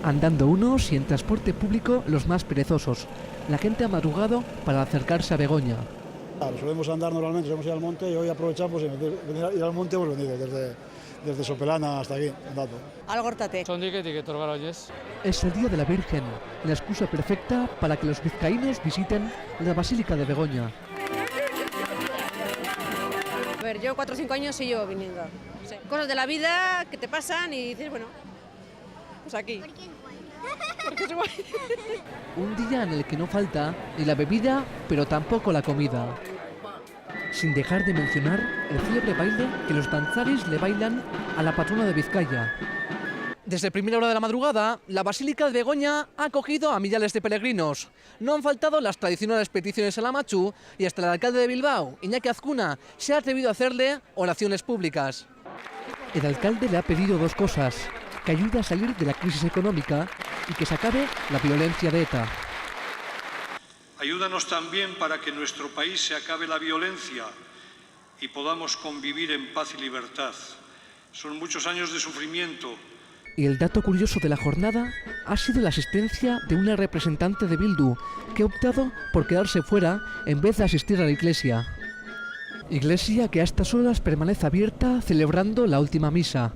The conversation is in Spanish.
Andando unos y en transporte público los más perezosos. La gente ha madrugado para acercarse a Begoña. Claro, solemos andar normalmente, solemos ir al monte y hoy aprovechamos y ir al monte hemos venido desde Sopelana hasta aquí, andando. Algortate. Es el Día de la Virgen, la excusa perfecta para que los vizcaínos visiten la Basílica de Begoña. A ver, yo 4 o 5 años sigo viniendo. Sí. Cosas de la vida que te pasan y dices, bueno, pues aquí. Porque es guay. Un día en el que no falta ni la bebida, pero tampoco la comida. Sin dejar de mencionar el célebre baile que los danzaris le bailan a la patrona de Vizcaya. Desde primera hora de la madrugada, la Basílica de Begoña ha acogido a millares de peregrinos. No han faltado las tradicionales peticiones a la Machu y hasta el alcalde de Bilbao, Iñaki Azcuna, se ha atrevido a hacerle oraciones públicas. El alcalde le ha pedido 2 cosas: que ayude a salir de la crisis económica y que se acabe la violencia de ETA. Ayúdanos también para que en nuestro país se acabe la violencia y podamos convivir en paz y libertad. Son muchos años de sufrimiento. Y el dato curioso de la jornada ha sido la asistencia de una representante de Bildu, que ha optado por quedarse fuera en vez de asistir a la iglesia. Iglesia que a estas horas permanece abierta celebrando la última misa.